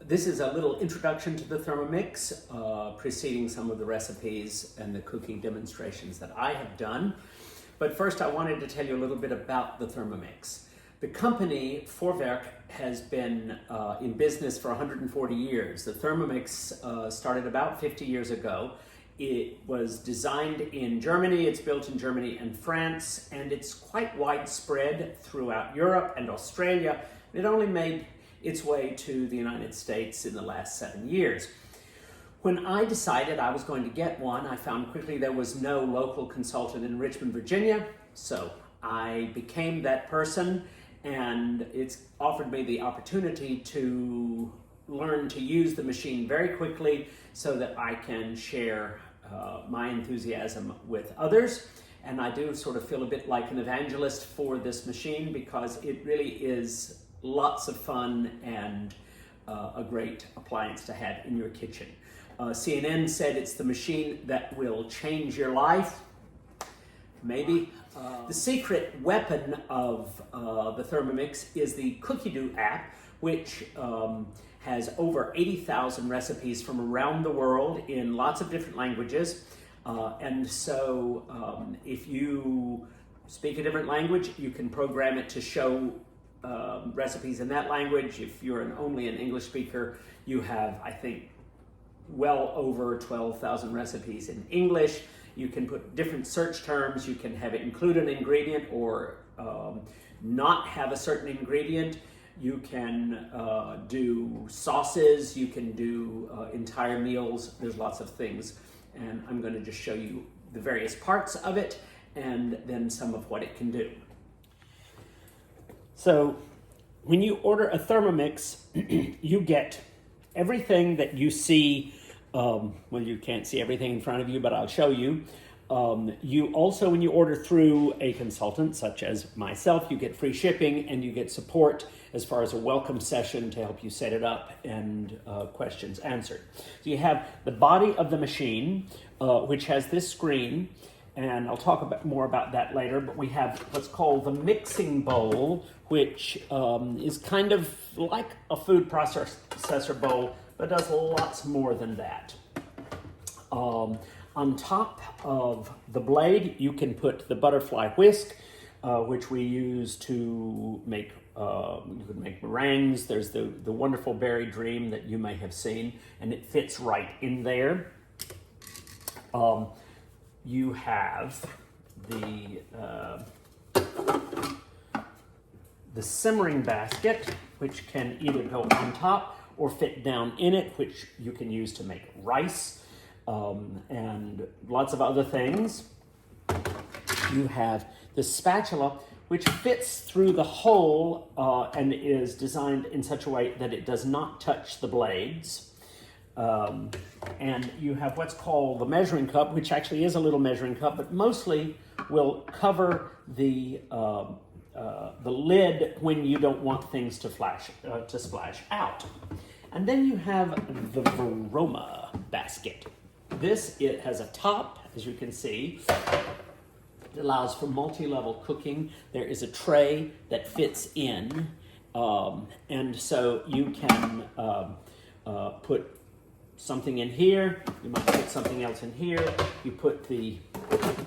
This is a little introduction to the Thermomix, preceding some of the recipes and the cooking demonstrations that I have done. But first I wanted to tell you a little bit about the Thermomix. The company, Vorwerk, has been in business for 140 years. The Thermomix started about 50 years ago. It was designed in Germany, it's built in Germany and France, and it's quite widespread throughout Europe and Australia. It only made its way to the United States in the last 7 years. When I decided I was going to get one, I found quickly there was no local consultant in Richmond, Virginia, so I became that person, and it's offered me the opportunity to learn to use the machine very quickly so that I can share my enthusiasm with others. And I do sort of feel a bit like an evangelist for this machine because it really is lots of fun and a great appliance to have in your kitchen. CNN said it's the machine that will change your life. Maybe. The secret weapon of the Thermomix is the Cookie Dough app, which has over 80,000 recipes from around the world in lots of different languages. And so if you speak a different language, you can program it to show recipes in that language. If you're only an English speaker, you have, I think, well over 12,000 recipes in English. You can put different search terms. You can have it include an ingredient or not have a certain ingredient. You can do sauces. You can do entire meals. There's lots of things. And I'm going to just show you the various parts of it and then some of what it can do. So when you order a Thermomix, you get everything that you see. Well, you can't see everything in front of you, but I'll show you. You also, when you order through a consultant, such as myself, you get free shipping and you get support as far as a welcome session to help you set it up and questions answered. So you have the body of the machine, which has this screen, and I'll talk more about that later, but we have what's called the mixing bowl, which is kind of like a food processor bowl, but does lots more than that. On top of the blade, you can put the butterfly whisk, which we use to make, you can make meringues. There's the wonderful Berry Dream that you may have seen, and it fits right in there. You have the simmering basket, which can either go on top or fit down in it, which you can use to make rice and lots of other things. You have the spatula, which fits through the hole and is designed in such a way that it does not touch the blades. And you have what's called the measuring cup, which actually is a little measuring cup, but mostly will cover the lid when you don't want things to splash out. And then you have the Varoma basket. It has a top, as you can see. It allows for multi-level cooking. There is a tray that fits in, and so you can put something in here. You might put something else in here. You put the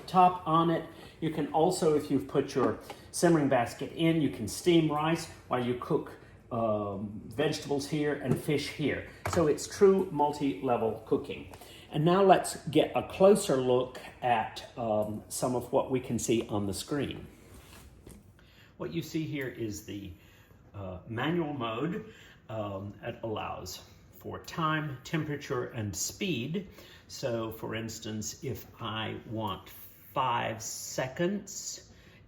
top on it. You can also, if you've put your simmering basket in, you can steam rice while you cook vegetables here and fish here. So it's true multi-level cooking. And now let's get a closer look at some of what we can see on the screen. What you see here is the manual mode. It allows for time, temperature, and speed. So for instance, if I want 5 seconds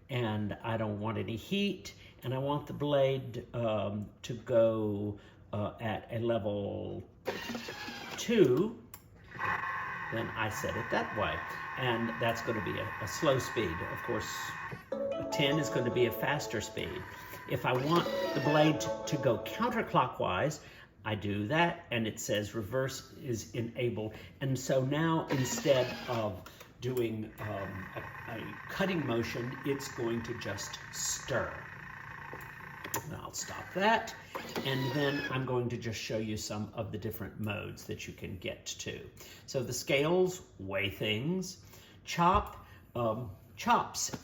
and I don't want any heat and I want the blade to go at a level 2, then I set it that way. And that's going to be a slow speed. Of course, a 10 is going to be a faster speed. If I want the blade to go counterclockwise, I do that, and it says reverse is enabled. And so now, instead of doing a cutting motion, it's going to just stir. I'll stop that. And then I'm going to just show you some of the different modes that you can get to. So the scales weigh things, chops,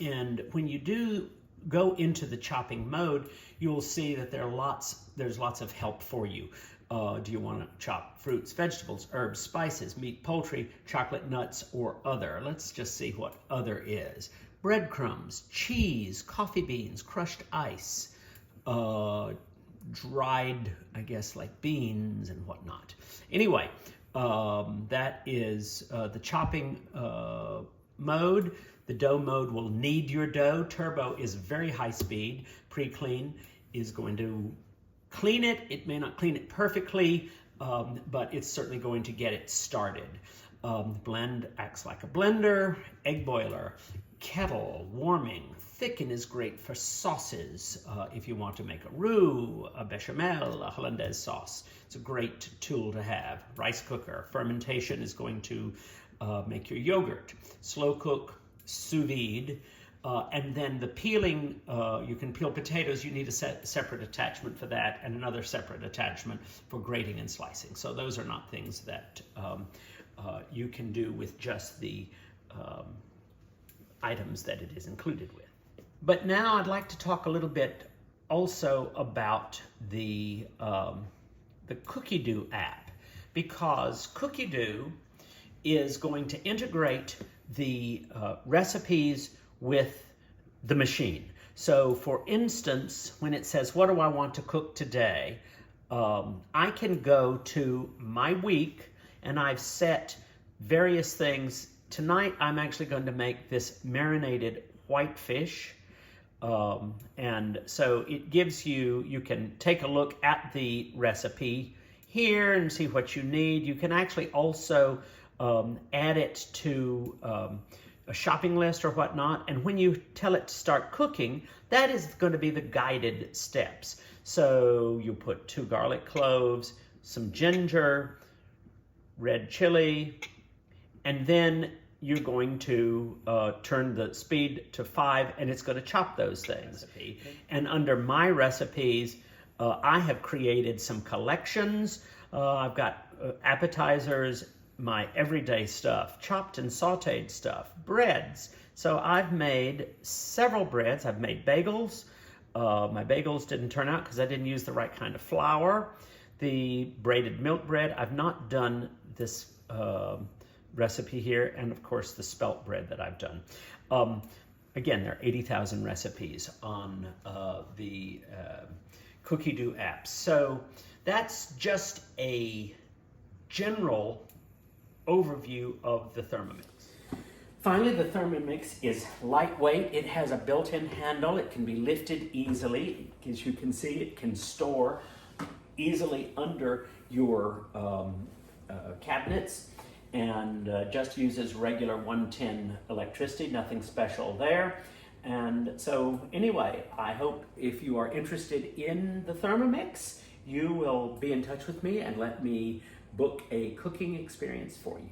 and when you do go into the chopping mode, you'll see that there's lots of help for you. Do you want to chop fruits, vegetables, herbs, spices, meat, poultry, chocolate, nuts, or other? Let's just see what other is. Breadcrumbs, cheese, coffee beans, crushed ice, dried, I guess, like beans and whatnot. Anyway, that is the chopping mode. The dough mode will knead your dough. Turbo is very high speed. Pre-clean is going to clean it. It may not clean it perfectly, but it's certainly going to get it started. Blend acts like a blender. Egg boiler, kettle, warming. Thicken is great for sauces. If you want to make a roux, a bechamel, a hollandaise sauce, it's a great tool to have. Rice cooker. Fermentation is going to make your yogurt. Slow cook, sous vide. And then the peeling, you can peel potatoes. You need a separate attachment for that and another separate attachment for grating and slicing. So those are not things that you can do with just the items that it is included with. But now I'd like to talk a little bit also about the Cookie Dough app, because Cookie Dough is going to integrate the recipes with the machine. So for instance, when it says, what do I want to cook today? I can go to my week and I've set various things. Tonight, I'm actually going to make this marinated whitefish. And so it gives you can take a look at the recipe here and see what you need. You can actually also add it to a shopping list or whatnot. And when you tell it to start cooking, that is going to be the guided steps. So you put 2 garlic cloves, some ginger, red chili, and then you're going to turn the speed to 5, and it's going to chop those things. And under my recipes, I have created some collections. I've got appetizers, my everyday stuff, chopped and sauteed stuff, breads. So I've made several breads. I've made bagels. My bagels didn't turn out because I didn't use the right kind of flour. The braided milk bread, I've not done this recipe here, and of course the spelt bread that I've done. Again, there are 80,000 recipes on the Cookie Dough app. So that's just a general overview of the Thermomix. Finally, the Thermomix is lightweight. It has a built-in handle. It can be lifted easily. As you can see, it can store easily under your cabinets, and just uses regular 110 electricity, nothing special there. And so anyway, I hope if you are interested in the Thermomix, you will be in touch with me and let me book a cooking experience for you.